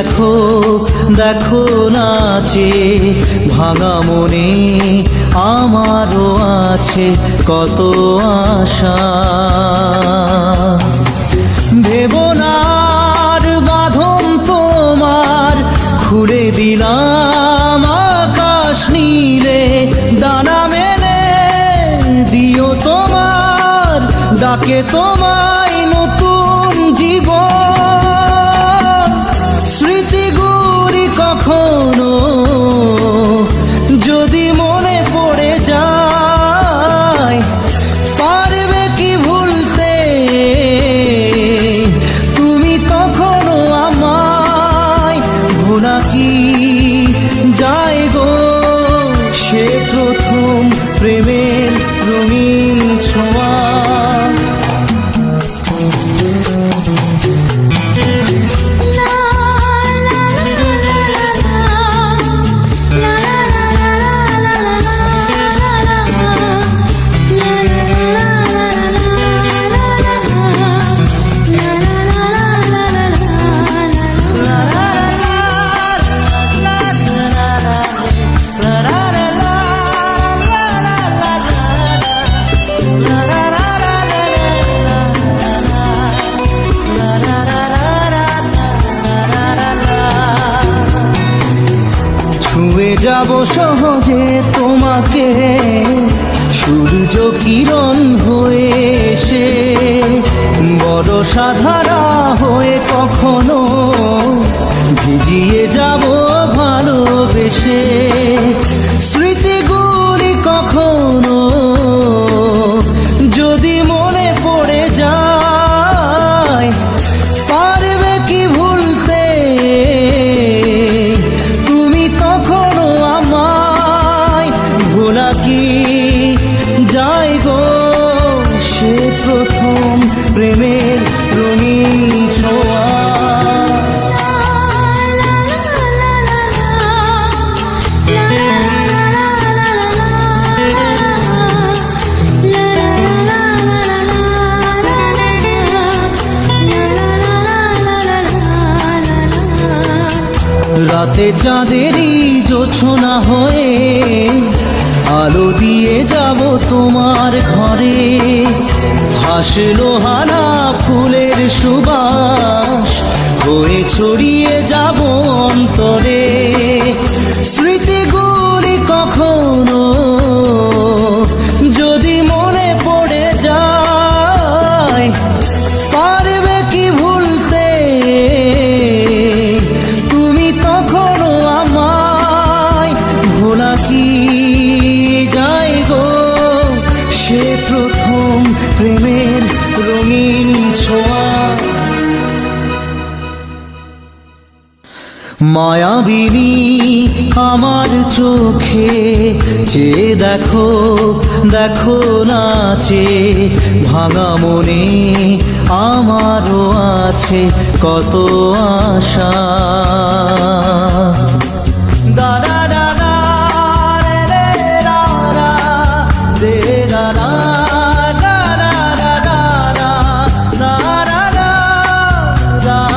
দেখো দেখো নাচে ভাঙা মনে আমারও আছে কত আশা। ভেবনার বাঁধন তোমার খুলে দিলাম আকাশ নীলে, ডানা মেলে দিও তোমার ডাকে তোমায় নতুন জীবন। স্মৃতিগুলি কখনো যদি মনে পড়ে যায়, পারবে কি ভুলতে তুমি তখনো আমায়? ভোলা কি যায় গো সে প্রথম প্রেমের রঙিন ছোঁয়া। ছুঁয়ে যাব সহজে তোমাকে সূর্য কিরণ হয়ে এসে, বড় সাধারা হয়ে কখনো ভিজিয়ে যাব ভালোবেসে। স্মৃতিগুলি কখনো যদি মনে পড়ে যায়, পারবে কি ভুলতে তুমি তখনো আমায়? ভোলা কি যায় গো সে প্রথম প্রেমের রঙিন ছোঁয়া। রাতে চাঁদেরই জোছনা হয়ে আলো দিয়ে যাব তোমার ঘরে, হাসলো হানা ফুলের সুবাস হয়ে ছড়িয়ে যাব অন্তরে। স্মৃতিগুলি কখনো যদি মনে পড়ে যায়, পারবে কি ভুলতে তুমি তখনো আমায়? ভোলা কি যায় গো সে প্রথম প্রেমের রঙিন ছোঁয়া। মায়াবিনী আমার চোখে চেয়ে দেখো দেখো নাচে ভাঙা মনে আমারও আছে কত আশা। দাদা দাদা রে রে রা রা দে রা রা রা রা রা রা রা রা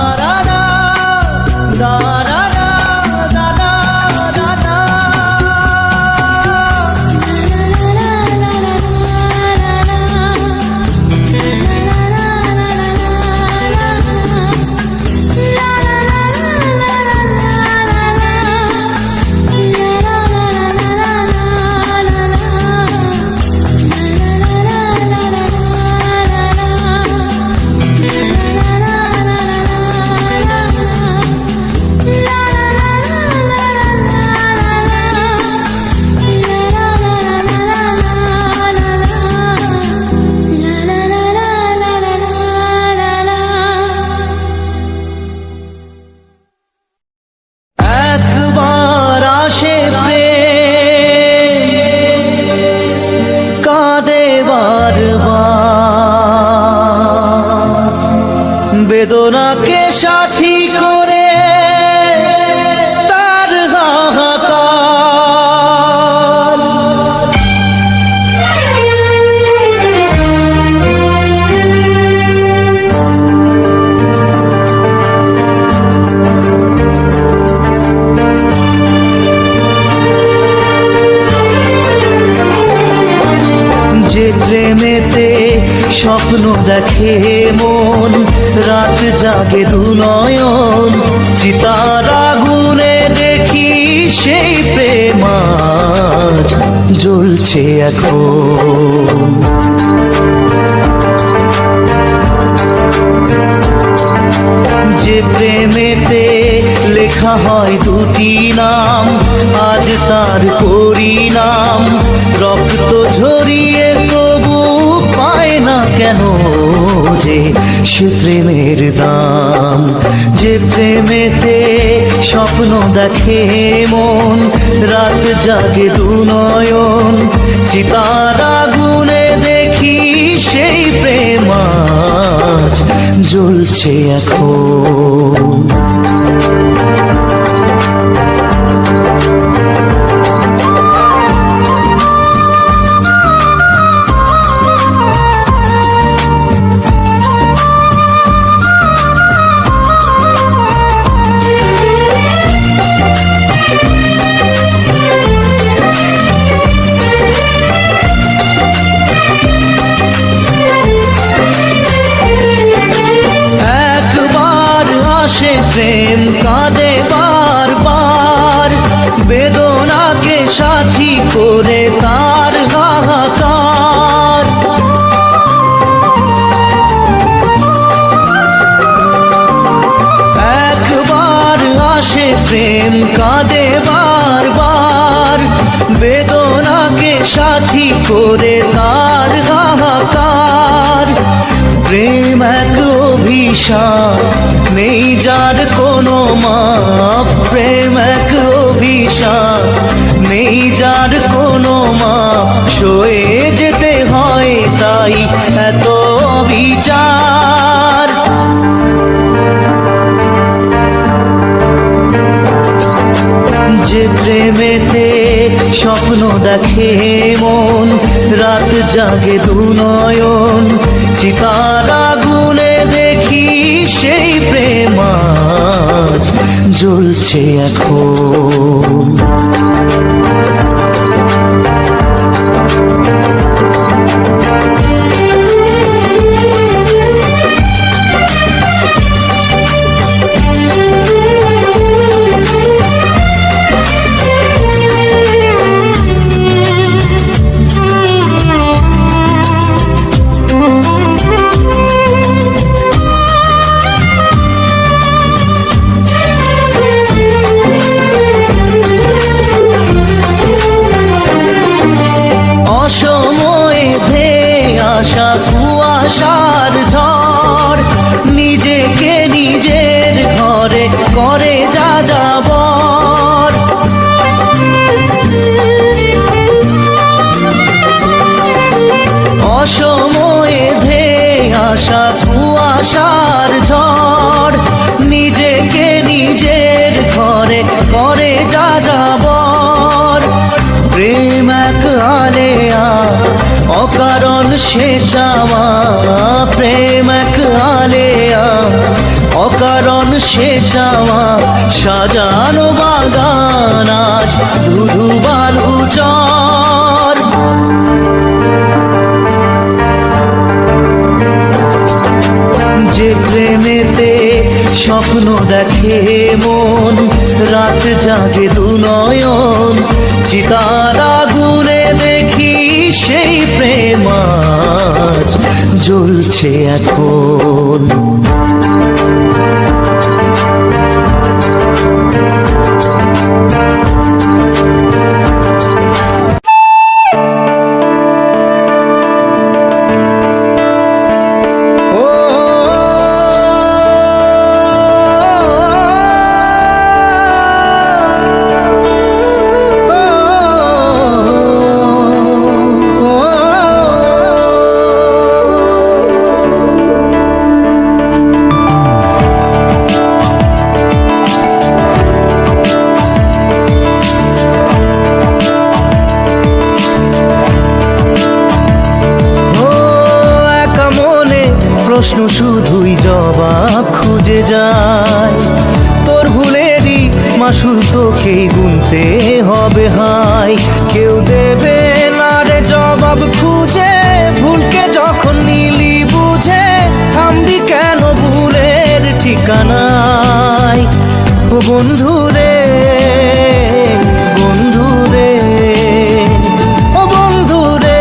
রা রা রা রা রা। স্বপ্ন দেখে মন, রাত জাগে দু নয়ন, চিতার আগুনে দেখি সেই প্রেম আজ জ্বলছে এখন। যে প্রেমেতে লেখা হয় দুটি নাম, আজ তার পরিণাম রক্ত ঝরিয়ে তবু পায় না কেন যে সে প্রেমের দাম। যে প্রেমেতে স্বপ্ন দেখে মন, রাত জাগে দু নয়ন, চিতার আগুনে দেখি সেই প্রেম আজ জ্বলছে এখন। প্রেম কাঁদে বারবার, বেদনাকে সাথী করে তার হাহাকার। একবার আসে প্রেম কাঁদে বারবার, বেদনাকে সাথী করে তার হাহাকার। প্রেম এক অভিশাপ, নেই যার কোনো মাপ। প্রেম এক অভিশাপ, নেই যার কোনো মাপ। সয়ে যেতে হয় তাই এত বিচার। যে প্রেমেতে স্বপ্ন দেখে মন, রাত জাগে দু নয়ন, চিতার আগুনে দেখি সেই প্রেম আজ জ্বলছে এখন। কুয়াশার ঝড় নিজেকে নিজের ঘরে করে যা যাবর। অসময়ে ধেয়ে আসা কুয়াশার ঝড় নিজেকে নিজের ঘরে করে যা যাবর। প্রেম এক আলেয়া অকারণ সে চাওয়া, প্রেম এক আলেয়া অকারণ সে চাওয়া। সাজানো বাগান আজ ধুধু বালু চর। যে প্রেমেতে স্বপ্ন দেখে মন, রাত জাগে দু নয়ন, চিতার আগুনে দেখি সেই প্রেম আজ জ্বলছে এখন। প্রশ্ন শুধুই জবাব খুঁজে যায়। তোর ভুলেরই মাসুল তোকেই গুনতে হবে হাই। কেউ দেবে না রে জবাব খুঁজে, ভুলকে যখন নিলি বন্ধু রে, বন্ধু রে, ও বন্ধু রে।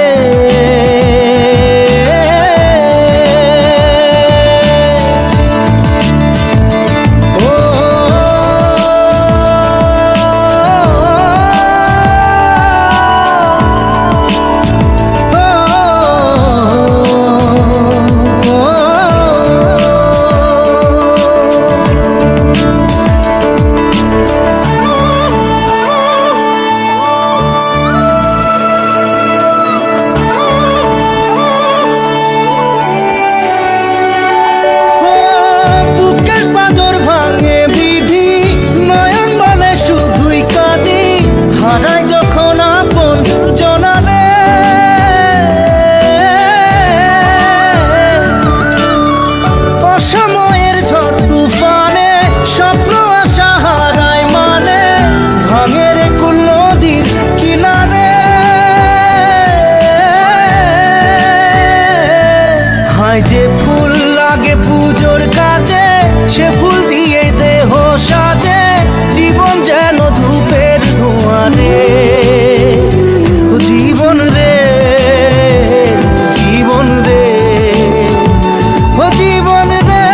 যে ফুল লাগে পুজোর কাছে, সে ফুল দিয়ে দেহ সাজে, জীবন যেন ধূপের ধোঁয়ারে। জীবন রে, জীবন রে, ও জীবন রে।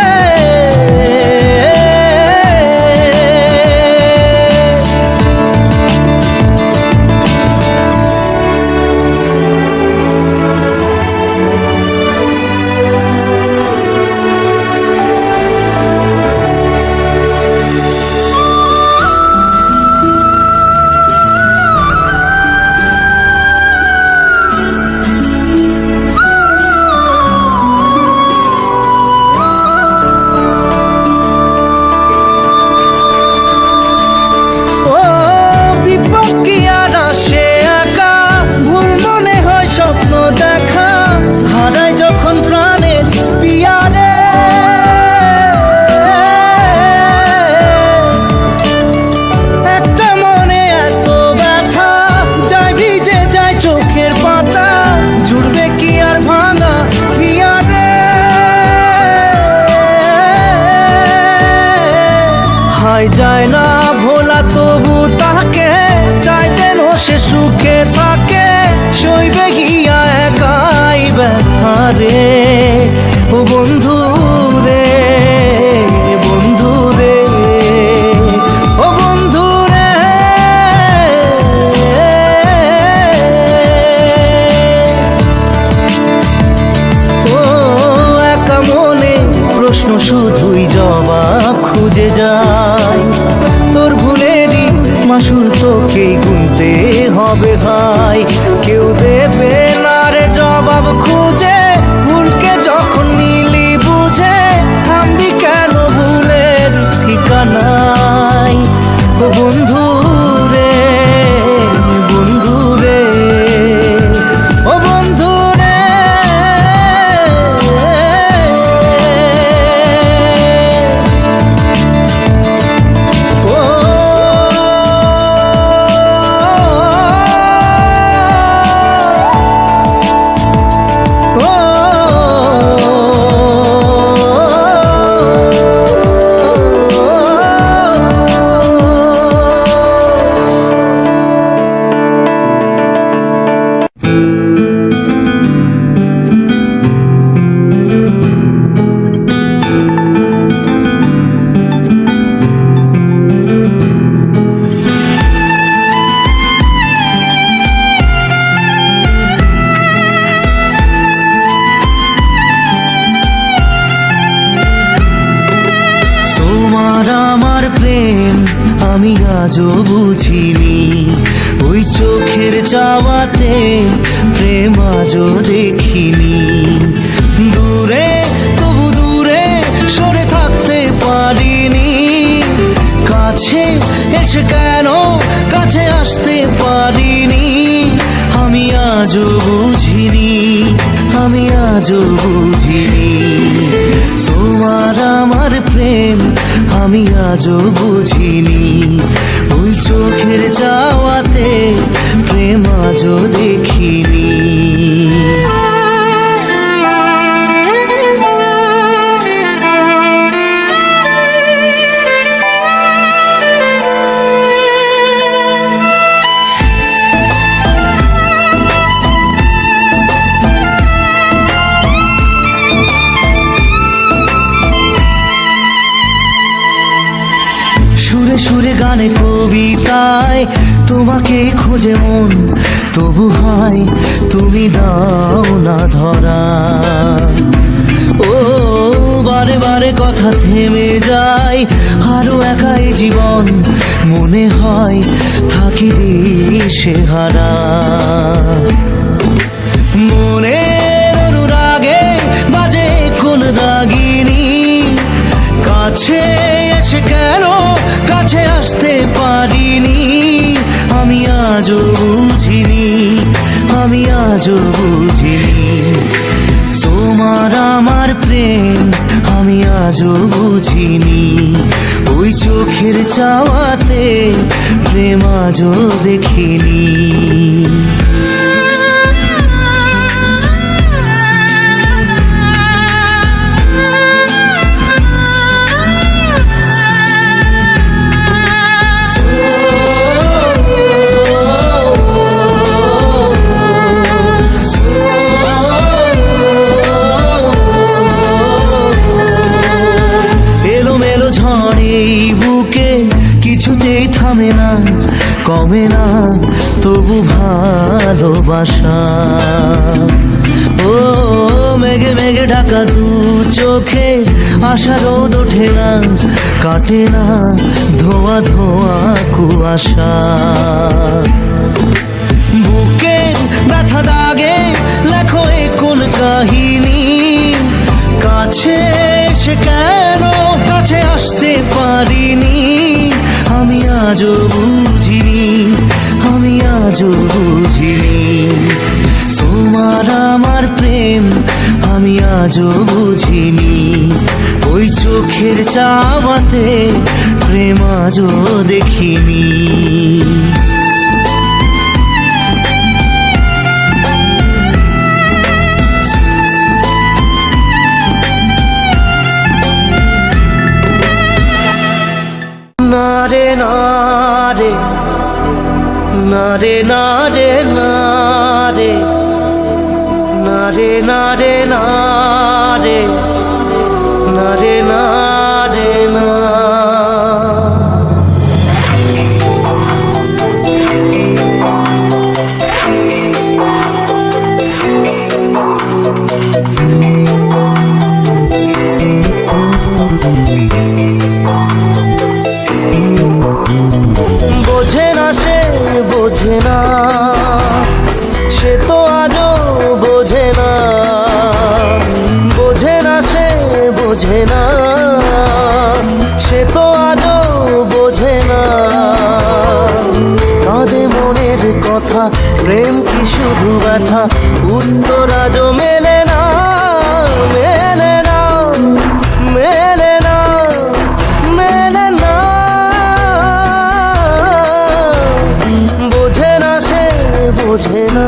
যায় না ভোলা তবু তাকে চাই যেন সে সুখে থাকে, সইবে গিয়া একাই ব্যথা রে। ও বন্ধু রে, বন্ধু রে, ও বন্ধু রে। ও একা মনে প্রশ্ন শুধুই জবাব খুঁজে যায়, তোর ভুলেরই মাসুল তোকেই গুনতে হবে ভাই। কেউ দেবে না রে জবাব খুঁজে, ভুলকে যখন নিলি বুঝে, থামবি কেন ভুলের ঠিকানায়। ও বন্ধু রে, বন্ধু রে, ও বন্ধু রে। আমি আজও বুঝিনি, ওই চোখের চাওয়াতে প্রেম আজও দেখিনি। দূরে তবু দূরে সরে থাকতে পারিনি, কাছে এসে কেন কাছে আসতে পারিনি। আমি আজও বুঝিনি, আমি আজও বুঝিনি, তোমার আমার প্রেম আমি আজও বুঝিনি। ওই চোখের চাওয়াতে প্রেম আজও দেখিনি। গানে কবিতায় তোমাকে খোঁজে মন, তবু হয় তুমি দাও না ধরা। ও বারে বারে কথা থেমে যায়, আরো একাই জীবন মনে হয় থাকি দিশে হারা। মনের অনুরাগে বাজে কোন রাগিনী, কাছে এসে কেন কাছে আসতে পারিনি। আমি আজও বুঝিনি, আমি আজও বুঝিনি তোমার আমার প্রেম, আমি আজও বুঝিনি। ওই চোখের চাওয়াতে প্রেম আজও দেখিনি। কিছুতেই থামে না, কমে না তবু ভালোবাসা। ও মেঘে মেঘে ঢাকা দু চোখে আশা রোদ ওঠে না, কাটে না ধোয়া ধোয়া কুয়াশা। বুকে ব্যথা দাগে লেখো এ কোন কাহিনী, কাছে এসে কেন কাছে আসতে পারিনি। আমি আজও বুঝিনি, আমি আজও বুঝিনি তোমার আমার প্রেম, আমি আজও বুঝিনি। ওই চোখের চাওয়াতে প্রেম আজও দেখিনি। নারে নারে নারে নারে নারে নারে নারে নারে নারে নারে না। বোঝে না সে বোঝে না, সে তো আজও বোঝে না। বোঝে না সে বোঝে না, সে তো আজও বোঝে না। কাঁদে মনের কথা, প্রেম কি শুধু ব্যথা, উত্তর আজও মেলে না, মেলে না, মেলে না, মেলে না। বোঝে না সে বোঝে না।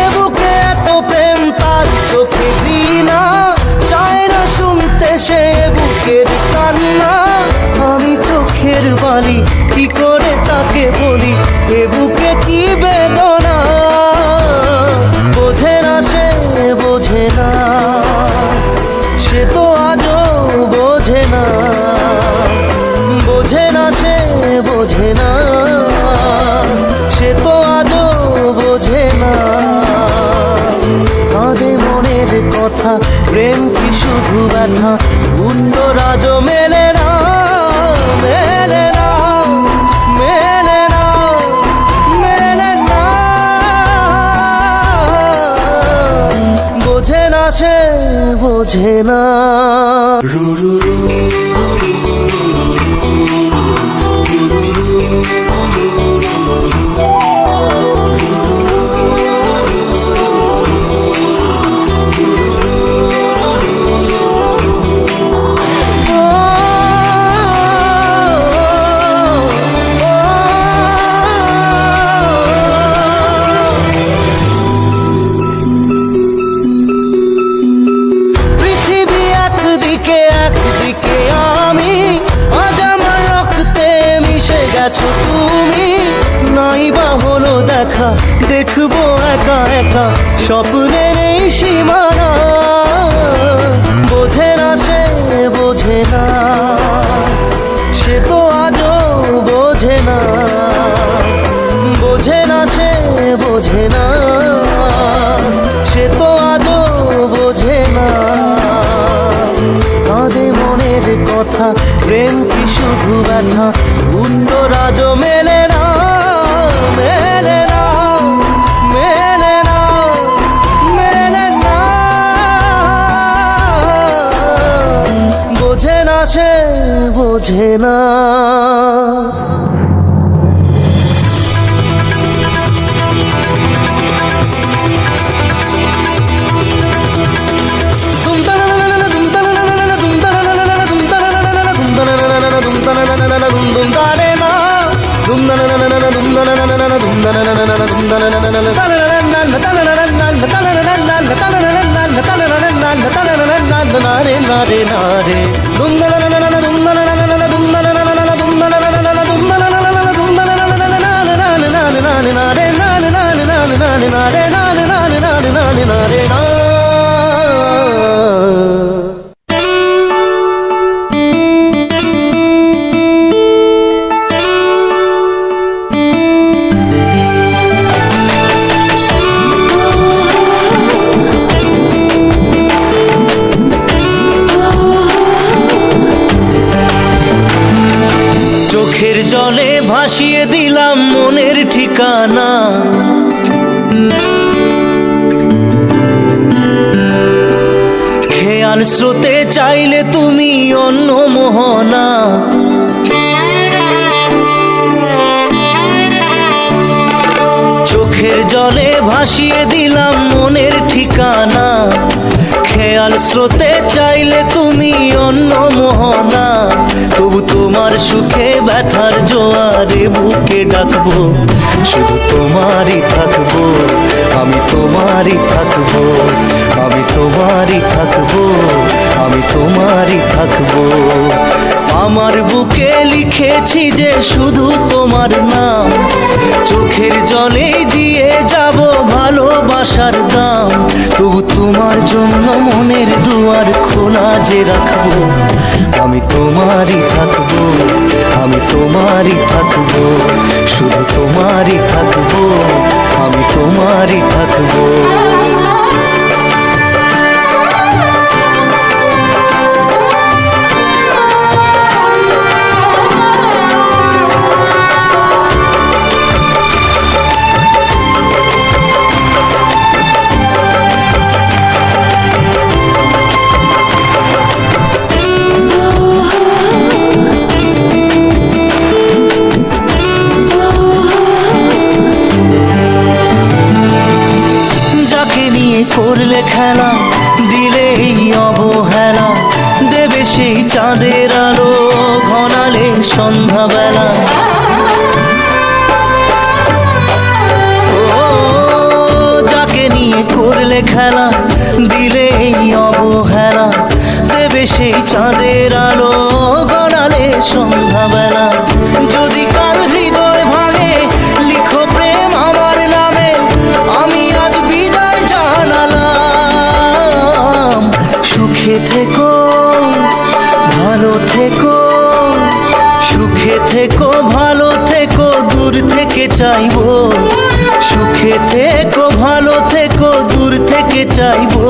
এ বুকে এত প্রেম তার চোখে ঘৃণা, চায় না শুনতে সে বুকের কান্না। আমি চোখের বালি কি করে তাকে বলি, এ বুকে কি বেদনা। বোঝে না সে বোঝে না, সে তো আজও বোঝে না। বোঝে না সে বোঝে না, সে তো আজও বোঝে না। কাঁদে মনের কথা, প্রেম কি শুধু ব্যথা, উত্তর আজও মেলে না, মেলে না, মেলে না, মেলে না। বোঝে না সে বোঝে না। পৃথিবী একদিকে এক তুমি, নাই বা হলো দেখা, দেখবো একা একা স্বপ্নের এই সীমানা। বোঝে না সে, বোঝে না, সে তো আজও বোঝে না। বোঝে না সে, বোঝে না, সে তো আজও বোঝে না। কাঁদে মনের কথা, প্রেম কি শুধু ব্যথা, উত্তর আজও মেলে না, মেলে না, মেলে না, মেলে না। বোঝে না সে, বোঝে না। চোখের জলে ভাসিয়ে দিলাম মনের ঠিকানা, খেয়াল স্রোতে চাইলে তুমি অন্য মোহনা। চোখের জলে ভাসিয়ে দিলাম মনের ঠিকানা, খেয়াল স্রোতে চাইলে তুমি অন্য মোহনা। তবু তোমার সুখে ব্যথার জোয়ারে বুকে ডাকবো, শুধু তোমারই থাকবো, আমি তোমারই থাকবো, আমি তোমারই থাকবো, আমি তোমারই থাকবো। আমার বুকে লিখেছি যে শুধু তোমার নাম, চোখের জলে দিয়ে যাব ভালোবাসার দাম। তবু তোমার জন্য মনের দুয়ার খোলা যে রাখবো, আমি তোমারই থাকবো, আমি তোমারই থাকবো, শুধু তোমারই থাকবো, আমি তোমারই থাকবো। করলে খেলা, দিলে এই অবহেলা, দেবে সেই চাঁদের আলো ঘনালে সন্ধ্যাবেলা। ও যাকে নিয়ে করলে খেলা, দিলে এই অবহেলা, দেবে সেই চাঁদের আলো ঘনালে সন্ধ্যাবেলা। যদি কাল হৃদয় ভাঙে, লিখো প্রেম আমার নামে, আমি আজ বিদায় জানালাম। সুখে থেকো, ভালো থেকো, সুখে থেকো, ভালো থেকো, দূর থেকে চাইবো। সুখে থেকো, ভালো থেকো, দূর থেকে চাইবো।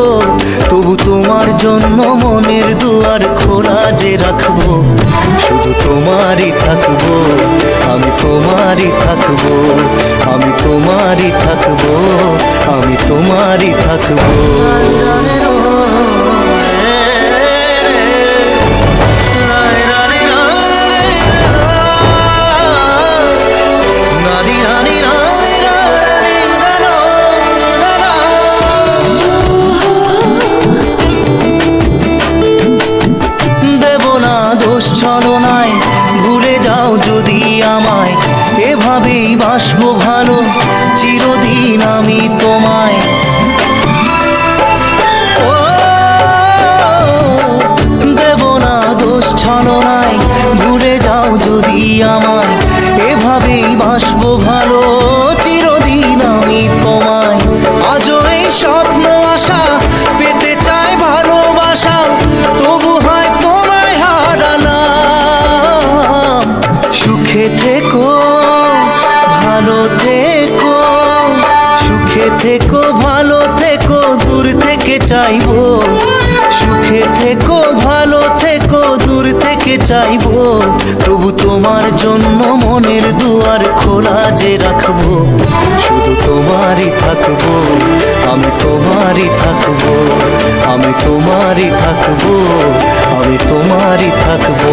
তবু তোমার জন্য মনের দুয়ার খোলা যে রাখবো, শুধু তোমারই থাকবো, আমি তোমারই থাকবো, আমি তোমারই থাকবো, আমি তোমারই থাকবো। ছলনায় ভুলে যাও যদি আমায়, এভাবেই বাসবো ভালো চিরদিন আমি তোমায়। ও দেব না দোষ ছলনায় ভুলে যাও যদি আমায়, এভাবেই বাসবো ভালো চিরদিন আমি তোমায়। আজও এই স্বপ্ন আশা পেতে চাই ভালোবাসা, তবু হয় তোমায় হারালাম। সুখে থেকো, ভালো থেকো, সুখে থেকো, ভালো থেকো, দূর থেকে চাইবো। সুখে থেকো, ভালো থেকো, দূর থেকে চাইবো, তবু তোমার জন্য মনের দুয়ার খোলা যে রাখবো। শুধু তোমারই থাকবো, আমি তোমারই থাকবো, আমি তোমারই থাকবো, আমি তোমারই থাকবো।